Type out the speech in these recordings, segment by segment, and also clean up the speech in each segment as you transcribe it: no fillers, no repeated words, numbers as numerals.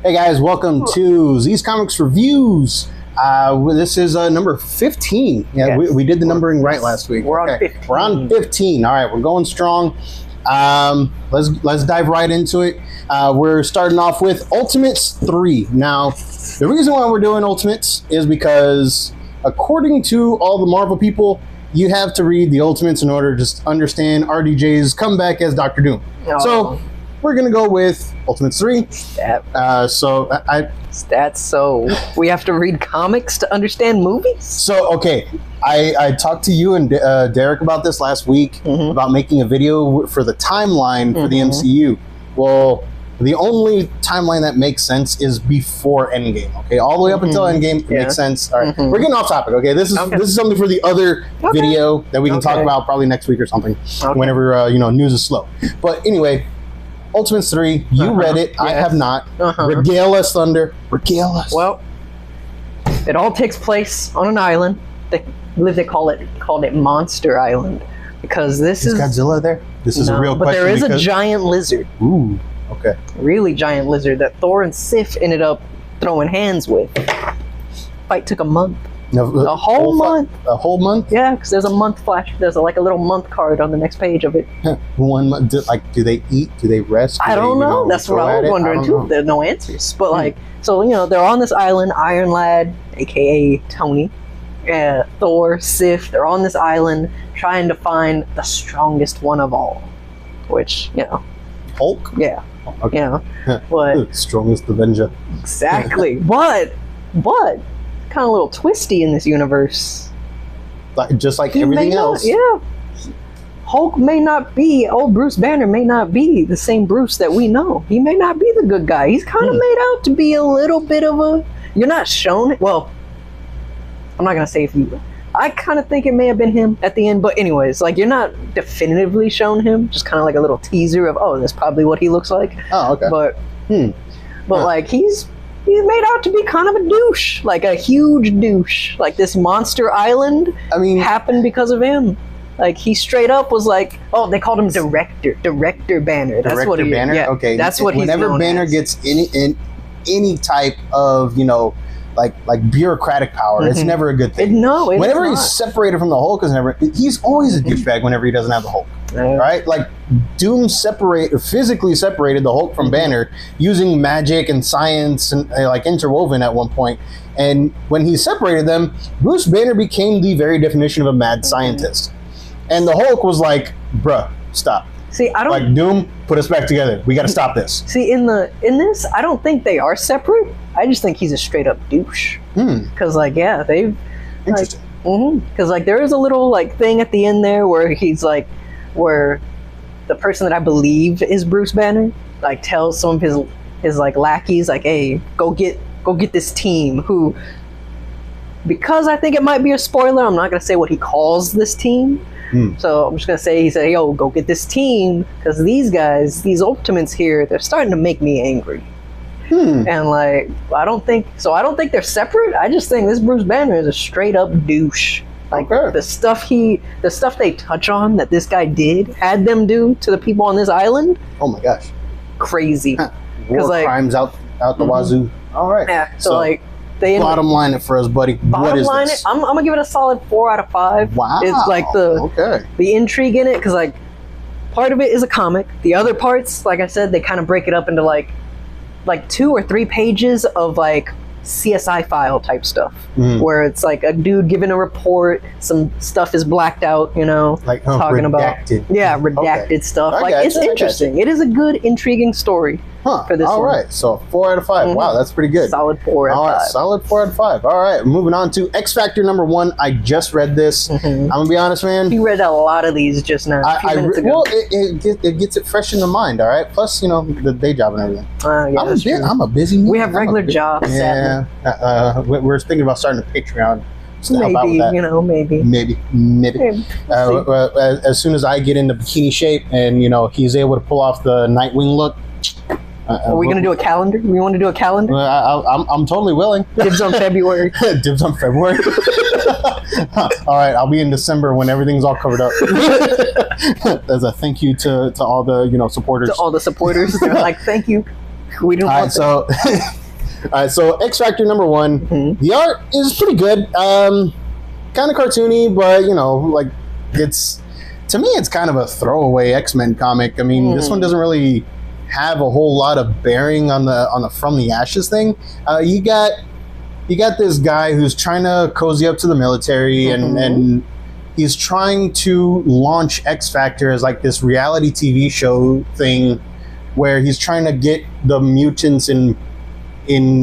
Hey guys, welcome to Z's Comics Reviews. This is number 15. Yeah, Yes. we did the numbering right last week. We're on 15. We're on 15. All right, we're going strong. Let's dive right into it. We're starting off with Ultimates 3. Now, the reason why we're doing Ultimates is because, according to all the Marvel people, you have to read the Ultimates in order to just understand RDJ's comeback as Doctor Doom. Oh. So, we're going to go with Ultimates 3. So we have to read comics to understand movies? So, okay, I talked to you and Derek about this last week, about making a video for the timeline for the MCU. Well, the only timeline that makes sense is before Endgame, okay? All the way up until Endgame, it makes sense. All right, we're getting off topic, okay? This is something for the other video that we can talk about probably next week or something, whenever, news is slow. But anyway, Ultimates 3, you read it, I have not. Regale us, Thunder. Regale us. Well, it all takes place on an island. They called it Monster Island, because this is Godzilla there? This is a real question. But there is a giant lizard. Ooh, okay. Really giant lizard that Thor and Sif ended up throwing hands with. Fight took a month. A whole month. A whole month? Yeah, because there's a month flash. There's like a little month card on the next page of it. 1 month. Do they eat? Do they rest? I don't know. That's what I was wondering too. There's no answers. But they're on this island. Iron Lad, aka Tony, Thor, Sif. They're on this island trying to find the strongest one of all. Which Hulk. Yeah. Okay. But strongest Avenger. Exactly. but kind of a little twisty in this universe. Just like everything else. Hulk may not be, Bruce Banner may not be the same Bruce that we know. He may not be the good guy. He's kind of made out to be a little bit of a... You're not shown it. Well, I'm not going to say if you... I kind of think it may have been him at the end. But anyways, you're not definitively shown him. Just kind of like a little teaser of, that's probably what he looks like. Oh, okay. But he's made out to be kind of a douche, like a huge douche. Like this Monster Island happened because of him. Like he straight up was like, they called him Director Banner. That's what he, Banner. Yeah, okay, that's what he's whenever known Banner as. gets any type of like bureaucratic power, it's never a good thing. Whenever he's separated from the Hulk, he's always a douchebag. Whenever he doesn't have the Hulk, right? Like Doom physically separated the Hulk from Banner using magic and science and interwoven at one point. And when he separated them, Bruce Banner became the very definition of a mad scientist. And the Hulk was like, "Bruh, stop." See, I don't Doom, put us back together. We got to stop this. See, in this, I don't think they are separate. I just think he's a straight up douche. Because they've interesting. Because there is a little thing at the end there where he's where the person that I believe is Bruce Banner tells some of his lackeys hey, go get this team who. Because I think it might be a spoiler, I'm not gonna say what he calls this team. So I'm just gonna say he said, "Yo, go get this team because these guys, these Ultimates here, they're starting to make me angry." And I don't think they're separate. I just think this Bruce Banner is a straight up douche. The stuff they touch on that this guy had them do to the people on this island. Oh my gosh, crazy! War crimes out the wazoo. All right. Yeah. So bottom line it for us, buddy. What is this? I'm gonna give it a solid 4 out of 5. Wow. It's the intrigue in it, because part of it is a comic. The other parts, like I said, they kind of break it up into like 2 or 3 pages of CSI file type stuff, where it's a dude giving a report, some stuff is blacked out, talking redacted. about redacted stuff. It's interesting. It is a good, intriguing story for this All one. right, so 4 out of 5. Wow, that's pretty good. Solid 4 out of 5. Solid 4 out of 5. All right, moving on to X Factor number 1. I just read this. I'm gonna be honest, man. You read a lot of these just now. A few minutes ago. Well, it gets it fresh in the mind. All right. Plus, the day job and everything. I'm a busy man. We have regular jobs. Yeah. We're thinking about starting a Patreon. Maybe, Maybe. As soon as I get into bikini shape and he's able to pull off the Nightwing look. Are we going to do a calendar? We want to do a calendar? I'm totally willing. Dibs on February. Dibs on February. All right, I'll be in December when everything's all covered up. As a thank you to all the supporters. To all the supporters, they're like, thank you. We don't want so, so X Factor number 1. Mhm. The art is pretty good. Kind of cartoony, but like it's to me, it's kind of a throwaway X-Men comic. I mean, this one doesn't really have a whole lot of bearing on the From the Ashes thing. You got this guy who's trying to cozy up to the military, and he's trying to launch X Factor as like this reality TV show thing, where he's trying to get the mutants in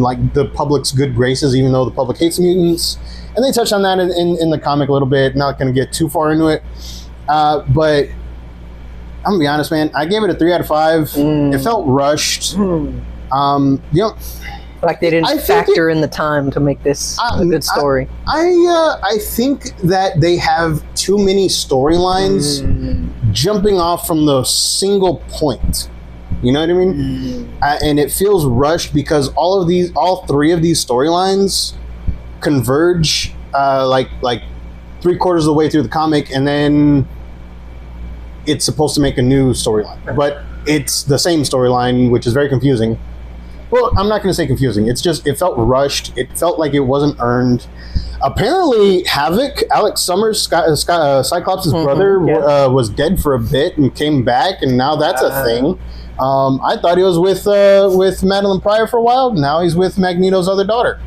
like the public's good graces, even though the public hates mutants. And they touch on that in the comic a little bit. Not going to get too far into it, but I'm gonna be honest, man. I gave it a 3 out of 5. It felt rushed. Like they didn't factor in the time to make this a good story. I think that they have too many storylines jumping off from the single point. You know what I mean? And it feels rushed because all 3 of these storylines converge like 3/4 of the way through the comic, and then it's supposed to make a new storyline, but it's the same storyline, which is very confusing. Well, I'm not going to say confusing. It's just, it felt rushed. It felt like it wasn't earned. Apparently, Havoc, Alex Summers, Cyclops' brother, was dead for a bit and came back, and now that's a thing. I thought he was with Madeline Pryor for a while. Now he's with Magneto's other daughter.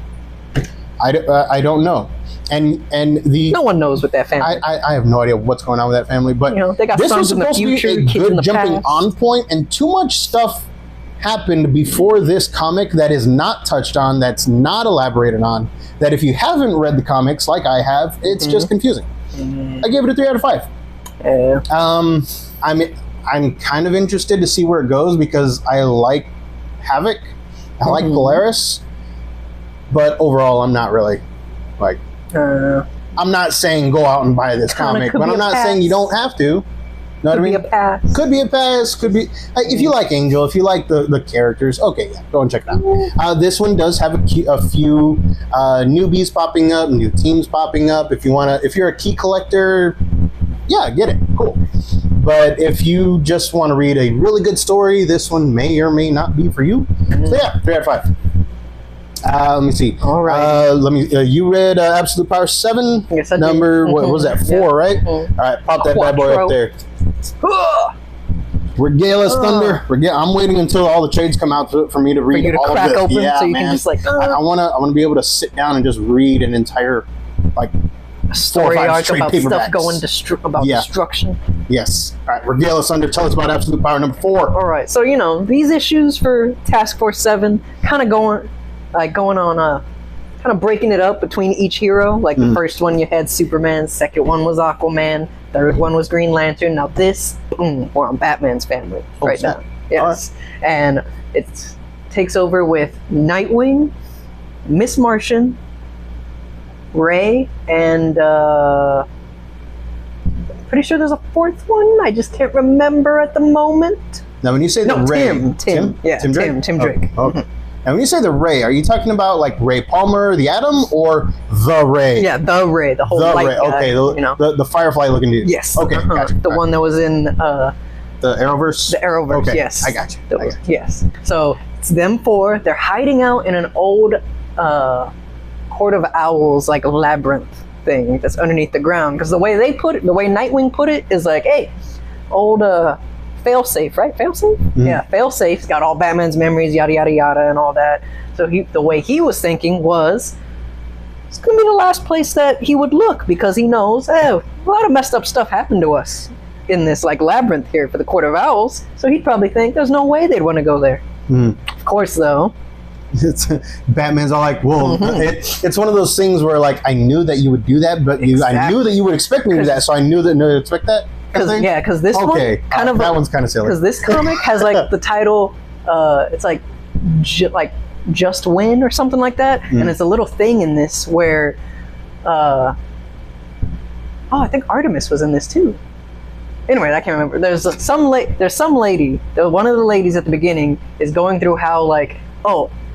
I don't know. And no one knows with that family. I have no idea what's going on with that family. But they got this was sons in the supposed future, to be a kids in good the jumping past. on point, and too much stuff happened before this comic that is not touched on, that's not elaborated on, that if you haven't read the comics like I have, it's just confusing. I gave it a 3 out of 5. I'm kind of interested to see where it goes because I like Havoc, I like Polaris, but overall I'm not really like, I'm not saying go out and buy this comic, but I'm not saying you don't have to. Know what I mean? Could be a pass. Could be a pass. Could be if you like Angel, if you like the characters. Okay, yeah, go and check it out. This one does have a few newbies popping up, new teams popping up. If you're a key collector, yeah, get it. Cool. But if you just want to read a really good story, this one may or may not be for you. So yeah, 3 out of 5. Let me see. All right. You read Absolute Power 7. Yes, I did. Number what was that? 4, right? All right, pop that bad boy up there. Regale Thunder. I'm waiting until all the trades come out for me to read For you to all crack of this. open Yeah, so you man. can just like I wanna be able to sit down and just read an entire like story 4 or 5 arc straight about paperbacks. stuff going about destruction. Yes. All right, Regale Thunder. Tell us about Absolute Power number 4. All right, so these issues for Task Force 7 kind of going on kind of breaking it up between each hero. Like the first one you had Superman, second one was Aquaman, third one was Green Lantern. Now this, we're on Batman's family right now. Yes, and it takes over with Nightwing, Miss Martian, Ray, and pretty sure there's a fourth one. I just can't remember at the moment. Now, when you say the Ray, Tim Drake. Tim Drake. Oh, okay. And when you say the Ray, are you talking about like Ray Palmer, the Atom, or the Ray? Yeah, the Ray, the whole light Ray. guy, Okay, the Firefly looking dude. Yes. Okay, gotcha. The one that was in the Arrowverse. the Arrowverse. Okay, Yes, I got you. Yes. So it's them 4. They're hiding out in an old Court of Owls like labyrinth thing that's underneath the ground. Because the way they put it, the way Nightwing put it, is like, hey, old Failsafe, right? Failsafe? Yeah, Failsafe's got all Batman's memories, yada yada yada, and all that. So the way he was thinking was, it's gonna be the last place that he would look because he knows, a lot of messed up stuff happened to us in this like labyrinth here for the Court of Owls. So he'd probably think there's no way they'd want to go there. Of course, though. Batman's all like, well, it's one of those things where like I knew that you would do that, but I knew that you would expect me to do that, so I knew that no, expect that. Because this one kind of that one's kind of silly. Because this comic has like the title, it's like Just Win or something like that, and it's a little thing in this where, I think Artemis was in this too. Anyway, I can't remember. There's some lady. One of the ladies at the beginning is going through how like,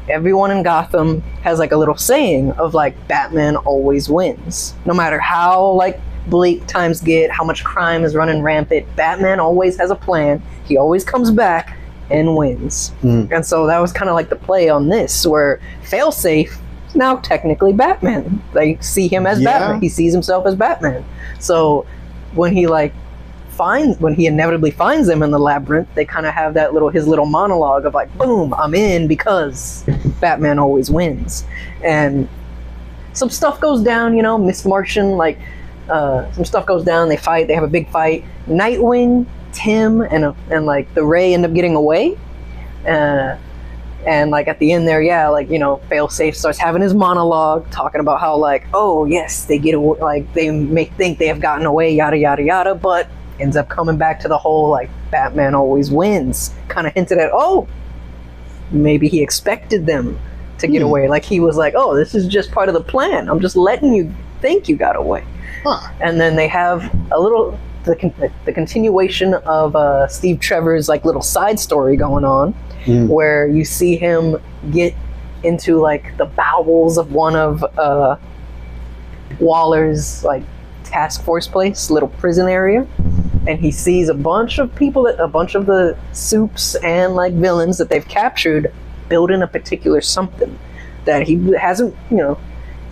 everyone in Gotham has like a little saying of like Batman always wins, no matter how like bleak times get, how much crime is running rampant. Batman always has a plan. He always comes back and wins. Mm. And so that was kind of like the play on this, where Failsafe is now technically Batman. They see him as Yeah. Batman. He sees himself as Batman. So when he when he inevitably finds them in the labyrinth, they kind of have that his little monologue of like, boom, I'm in because Batman always wins. And some stuff goes down, Miss Martian, some stuff goes down, they fight, they have a big fight. Nightwing, Tim, and like the Ray end up getting away. And like at the end there, Failsafe starts having his monologue, talking about how like, oh yes, they get away, like they may think they have gotten away, yada yada yada, but ends up coming back to the whole like Batman always wins. Kind of hinted at, oh, maybe he expected them to get away. Like he was like, oh, this is just part of the plan. I'm just letting you think you got away. Huh. And then they have a little the continuation of Steve Trevor's like little side story going on, where you see him get into like the bowels of one of Waller's like task force place, little prison area, and he sees a bunch of people, a bunch of the supes and like villains that they've captured building a particular something that he hasn't,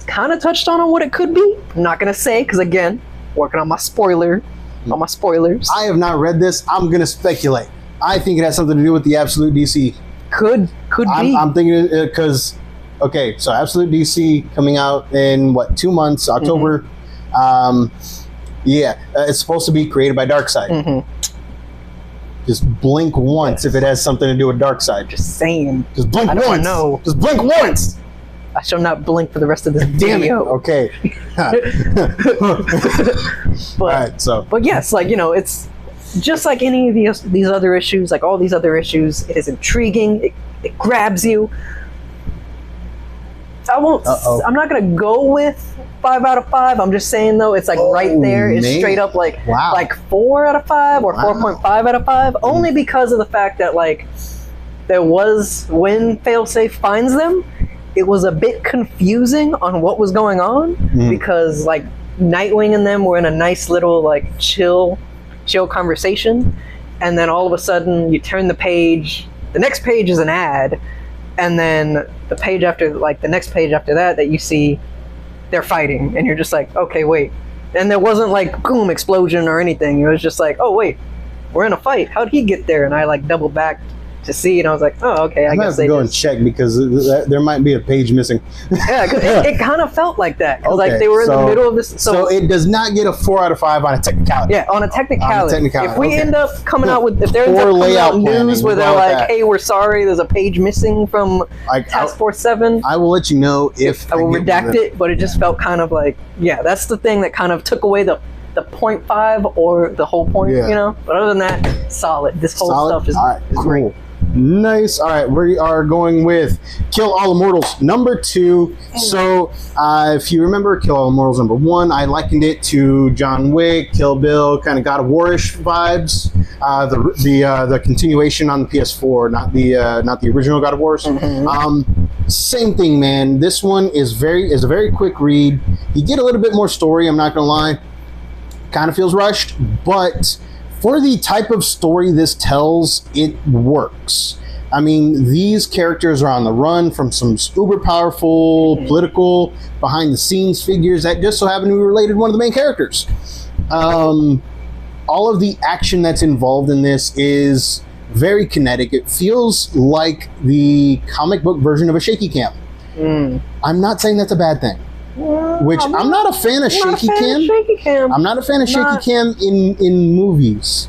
kind of touched on what it could be. I'm not gonna say, because again, working on my spoilers. I have not read this. I'm gonna speculate. I think it has something to do with the Absolute DC. Could be. I'm thinking because okay, so Absolute DC coming out in 2 months, October. It's supposed to be created by Darkseid. Just blink once if it has something to do with Darkseid. Just saying. Just blink I once. don't know. Just blink once. I shall not blink for the rest of this Damn it. video. Okay. But yes, it's just like any of these other issues, like all these other issues. It is intriguing. It grabs you. I'm not gonna go with 5 out of 5. I'm just saying though, it's like right there. It's straight up like 4 out of 5 or 4.5 out of 5. Only because of the fact that like there was, when Failsafe finds them, it was a bit confusing on what was going on, because like Nightwing and them were in a nice little like chill conversation, and then all of a sudden you turn the page, the next page is an ad, and then the page after, like the next page after that you see they're fighting, and you're just like, okay, wait. And there wasn't like boom explosion or anything. It was just like, oh wait, we're in a fight. How'd he get there? And I like doubled back to see, and I was like, oh, okay, I guess they go and check, because there might be a page missing. Yeah, it kind of felt like that, because like they were in the middle of this. So it does not get a 4 out of 5 on a technicality. Yeah, on a technicality. If we end up coming out with, if there ends Poor up coming out layout news where they're like, hey, we're sorry, there's a page missing from Task Force 7. I will let you know if I will redact it, but it just felt kind of like, yeah, that's the thing that kind of took away the 0.5 or the whole point, But other than that, solid. This whole stuff is, cool. Great. Nice. All right, we are going with Kill All Immortals number 2. So, if you remember Kill All Immortals number 1, I likened it to John Wick, Kill Bill, kind of God of War-ish vibes. The continuation on the PS4, not the original God of Wars. Same thing, man. This one is a very quick read. You get a little bit more story. I'm not gonna lie. Kind of feels rushed, but for the type of story this tells, it works. I mean, these characters are on the run from some uber powerful political behind-the-scenes figures that just so happen to be related to one of the main characters. All of the action that's involved in this is very kinetic. It feels like the comic book version of a shaky cam. I'm not saying that's a bad thing. I'm not a fan of shaky cam. I'm not a fan of shaky cam in movies,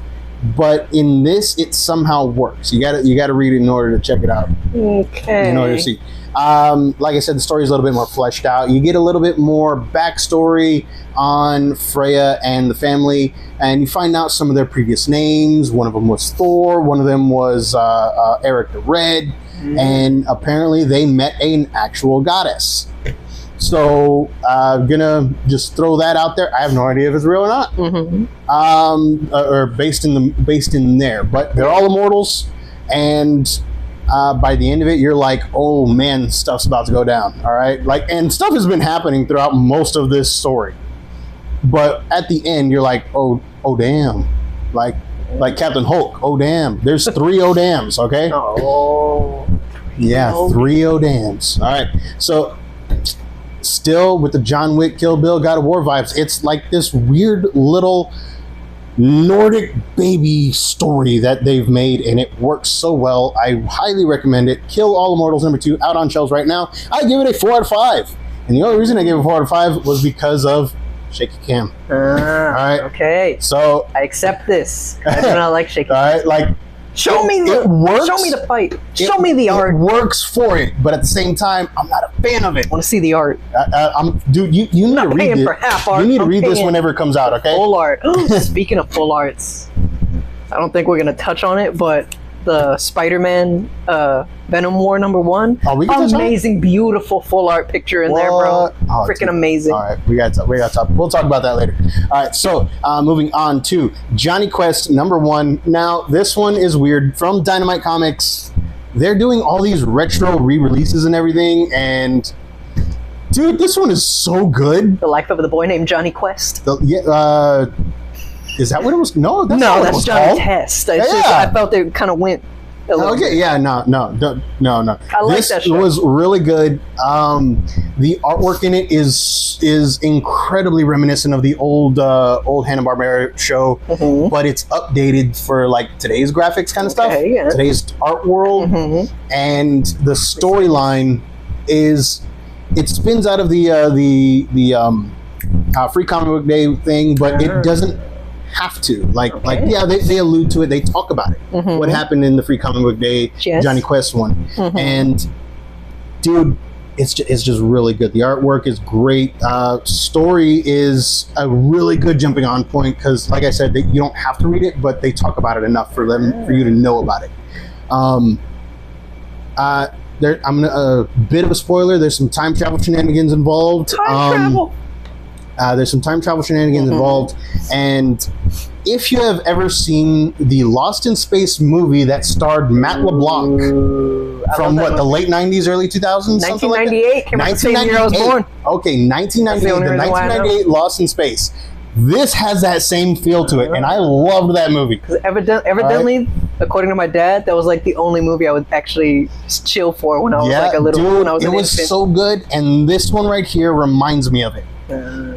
but in this it somehow works. You gotta read it in order to check it out. Okay. In order to see. Like I said, the story is a little bit more fleshed out. You get a little bit more backstory on Freya and the family, and you find out some of their previous names. One of them was Thor. One of them was Eric the Red, and apparently they met an actual goddess. So, gonna just throw that out there. I have no idea if it's real or not, or based in there. But they're all immortals, and by the end of it, you're like, oh man, stuff's about to go down. All right, and stuff has been happening throughout most of this story. But at the end, you're like, oh damn, Like Captain Hulk. Oh damn! There's 3 Odams. Okay. Oh. Yeah, Oh. 3 Odams. All right. So, still with the John Wick, Kill Bill, God of War vibes. It's like this weird little Nordic baby story that they've made, and it works so well. I highly recommend it. Kill All Immortals #2 out on shelves right now. I give it a 4 out of 5, and the only reason I gave it 4 out of 5 was because of shaky cam. All right. Okay. So, I accept this. I do not like shaky. all right, like Show me it works. Show me the fight. Show me the art. It works for it, but at the same time, I'm not a fan of it. I want to see the art. Dude, you need to not read paying this. for half art. You need to I'm read this paying whenever it comes out, okay? Full art. Speaking of full arts, I don't think we're gonna touch on it, but the Spider-Man Venom War #1, Oh, we can touch on it? amazing, beautiful full art picture in there, bro. What? Oh, Freaking dude. amazing. All right, we got to talk. We'll talk about that later. All right, so moving on to Johnny Quest #1. Now, this one is weird. From Dynamite Comics, they're doing all these retro re-releases and everything, and dude, this one is so good. The life of the boy named Johnny Quest. Is that what it was? No, that's not No, what it that's was Johnny called. Test. It's just, Yeah. I felt they kind of went a little Okay, yeah, no. I like this that show. was really good. The artwork in it is incredibly reminiscent of the old Hanna-Barbera show, Mhm. but it's updated for like today's graphics kind of stuff, Okay, yeah. today's art world, Mhm. and the storyline is it spins out of the Free Comic Book Day thing, but it doesn't have to. Like yeah, they allude to it. They talk about it. Mhm. What happened in the Free Comic Book Day Yes. Johnny Quest one, Mhm. and dude, it's just really good. The artwork is great. Story is a really good jumping on point because, like I said, you don't have to read it, but they talk about it enough for you to know about it. I'm a bit of a spoiler. There's some time travel shenanigans involved. Time travel. There's some time travel shenanigans involved, and if you have ever seen the Lost in Space movie that starred Matt LeBlanc from the late 90s, early 2000s, something like that? 1998 came out the same year I was 1998. born. Okay, 1998, That's the only the reason why I know. 1998 Lost in Space. This has that same feel to it, and I loved that movie. Evidently, according to my dad, that was like the only movie I would actually chill for when I was like a little. dude, when I was it an was infant. so good, and this one right here reminds me of it.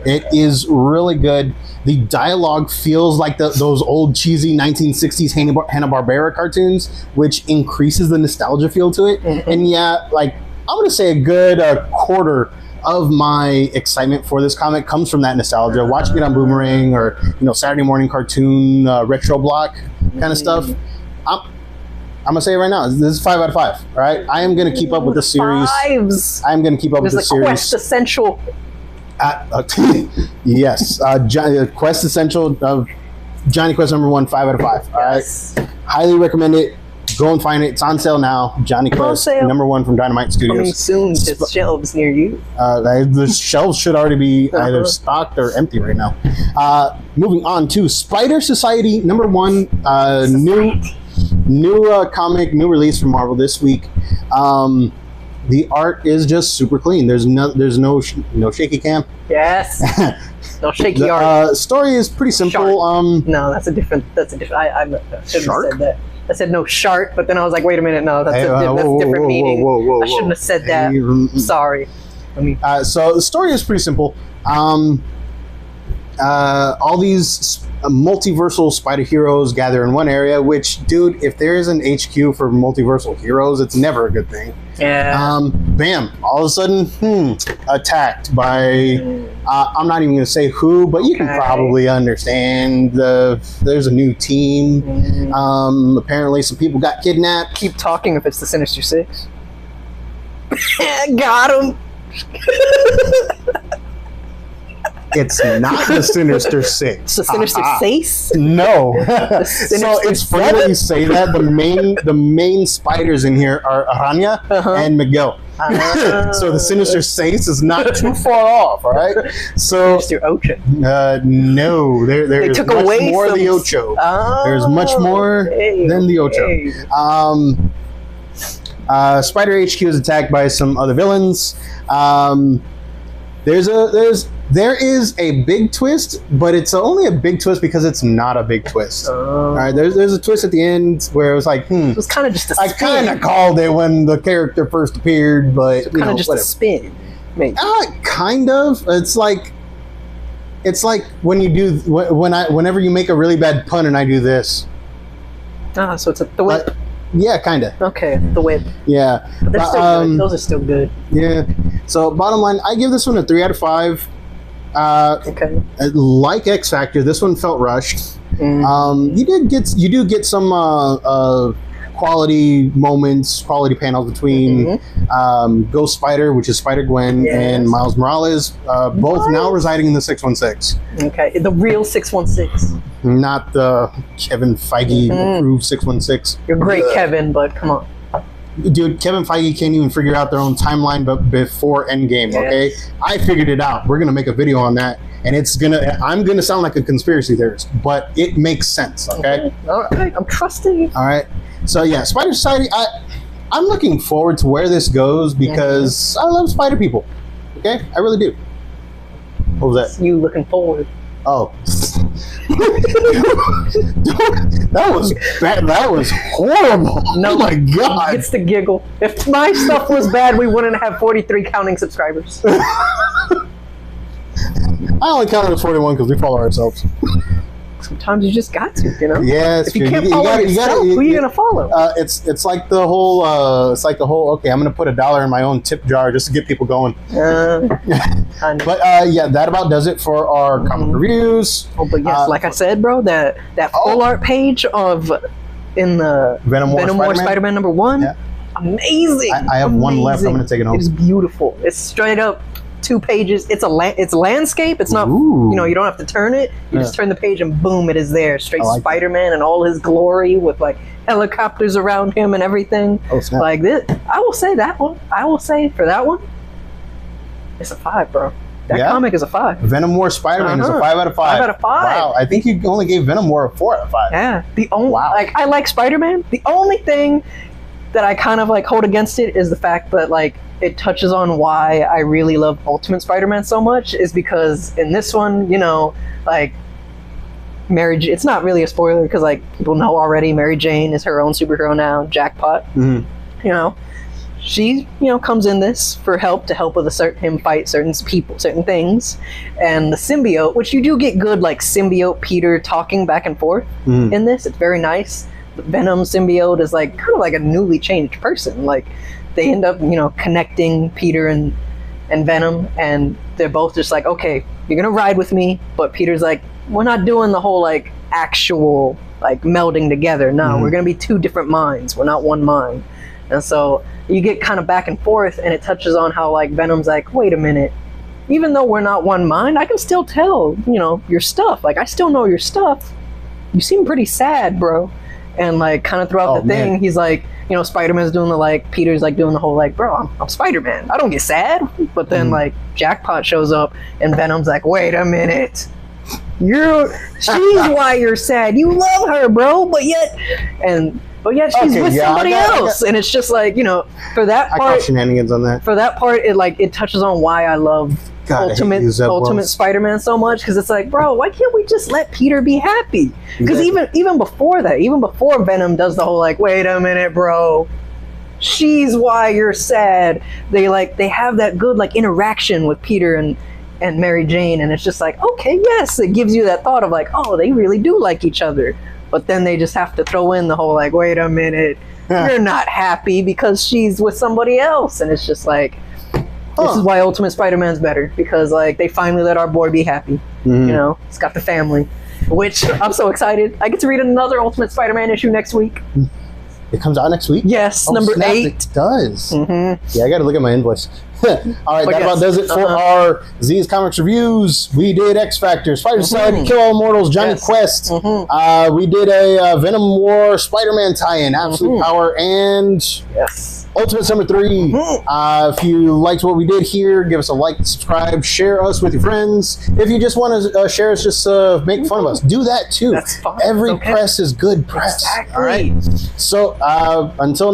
It is really good. The dialogue feels like those old cheesy 1960s Hanna-Barbera cartoons, which increases the nostalgia feel to it. Mhm. And yeah, like I'm gonna say a good quarter of my excitement for this comic comes from that nostalgia. Watching it on Boomerang or Saturday morning cartoon retro block kind of stuff. I'm gonna say it right now. This is 5 out of 5. All right, I am gonna keep up with this series. Fives. I'm gonna keep up There's with the this series. Quest Essential. Yes, Quest Essential of Johnny Quest #1, 5 out of 5. All right, Yes. highly recommend it. Go and find it. It's on sale now. Johnny Quest sale. #1 from Dynamite Coming Studios. soon to shelves near you. The shelves should already be either Uh-huh. stocked or empty right now. Moving on to Spider Society #1, new comic, new release from Marvel this week. The art is just super clean. There's no shaky cam. Yes. No shaky The art. story is pretty simple. Shark. No, that's a different. I shouldn't Shark? have said that. I said no shark, but then I was like, wait a minute, no, that's Hey, that's whoa, different whoa, meaning. whoa, I shouldn't have said that. Hey, Sorry. I mean, So the story is pretty simple. All these multiversal spider heroes gather in one area, which, dude, if there is an HQ for multiversal heroes, it's never a good thing. yeah. Bam, all of a sudden, attacked by, I'm not even going to say who, but you can Okay. probably understand. There's a new team. Apparently some people got kidnapped. Keep talking if it's the Sinister Six. Got him. It's not the Sinister Six. It's the Sinister Six. No. So Sinister it's funny that you say that. The main spiders in here are Aranya and Miguel. So the Sinister Six is not too far off, all right? So Mr. Ocha. no, there's took much away more some- the Ocho. Oh, There's much more than the Ocho. okay. Spider HQ is attacked by some other villains. There is a big twist, but it's only a big twist because it's not a big twist. All right, there's a twist at the end where it was like, It was kind of just a spin. I kind of called it when the character first appeared, but kind of just a spin, maybe. Kind of. It's like when you do whenever you make a really bad pun and I do this. So it's the whip. Yeah, kind of. Okay, the whip. Yeah, but they're still good. Those are still good. Yeah. So bottom line, I give this one a 3 out of 5. Okay. Like X Factor, this one felt rushed. You do get some quality moments, quality panels between Ghost Spider, which is Spider-Gwen, and Miles Morales, both now residing in the 616. Okay, the real 616. Not the Kevin Feige approved 616. You're great, Kevin, but come on. Dude, Kevin Feige can't even figure out their own timeline but before Endgame, okay? I figured it out. We're going to make a video on that, and I'm going to sound like a conspiracy theorist, but it makes sense, okay? All right, I'm trusting you. All right. So, yeah, Spider Society, I'm looking forward to where this goes because I love spider people, okay? I really do. What was that? You looking forward. Oh. That was horrible. No, oh my God. It's the giggle. If my stuff was bad, we wouldn't have 43 counting subscribers. I only counted as 41 because we follow ourselves. Sometimes you just got to, you know. Yeah, if you can't follow yourself, who are you gonna follow? It's like the whole. Okay, I'm gonna put $1 in my own tip jar just to get people going. But yeah, that about does it for our comic reviews. Oh, but yes, like I said, bro, that full art page in the Venom War Spider-Man #1, amazing. I have one left. I'm gonna take it home. It's beautiful. It's straight up 2 pages. It's landscape. It's not, you don't have to turn it. You just turn the page and boom, it is there. Straight Spider-Man and all his glory with like helicopters around him and everything. Oh, snap. Like this. I will say that one. I will say for that one, it's a 5, bro. That comic is a 5. Venom War Spider-Man is a 5 out of 5. 5 out of 5. Wow, I think you only gave Venom War a 4 out of 5. Yeah. I like Spider-Man. The only thing that I kind of like hold against it is the fact that like it touches on why I really love Ultimate Spider-Man so much is because in this one, like it's not really a spoiler because like people know already Mary Jane is her own superhero now, jackpot. She comes in this for help to help with him fight certain people, certain things, and the symbiote, which you do get good like symbiote Peter talking back and forth in this. It's very nice. The Venom symbiote is like kind of like a newly changed person. Like they end up connecting Peter and Venom, and they're both just like, okay, you're gonna ride with me, but Peter's like, we're not doing the whole like actual like melding together. No, we're gonna be 2 different minds. We're not one mind. And so you get kind of back and forth, and it touches on how like Venom's like, wait a minute, even though we're not one mind, I can still tell your stuff. Like I still know your stuff. You seem pretty sad, bro. And like kind of throughout the thing, he's like, Spider-Man's doing the like, Peter's like doing the whole like, bro, I'm Spider-Man. I don't get sad. But then like Jackpot shows up and Venom's like, wait a minute. She's why you're sad. You love her, bro. But yet she's with somebody else. And it's just like, for that part. I got shenanigans on that. For that part, it touches on why I love Ultimate Spider-Man so much, because it's like, bro, why can't we just let Peter be happy? Because even before that, even before Venom does the whole like, wait a minute, bro, she's why you're sad. They have that good like interaction with Peter and Mary Jane, and it's just like, okay, yes, it gives you that thought of like, oh, they really do like each other. But then they just have to throw in the whole like, wait a minute, you're not happy because she's with somebody else, and it's just like. This is why Ultimate Spider-Man's better, because like they finally let our boy be happy. It's got the family, which I'm so excited. I get to read another Ultimate Spider-Man issue next week. It comes out next week? Yes, number 8. It does. Yeah, I got to look at my invoice. All right, that about does it for our Z's Comics reviews. We did X Factor, Spider Society, Kill All Immortals, Johnny Quest. We did a Venom War Spider-Man tie-in, Absolute Power, and Ultimates #3. If you liked what we did here, give us a like, subscribe, share us with your friends. If you just want to share us, just make fun of us, do that too. That's fine. Every press is good press. Exactly. All right. So until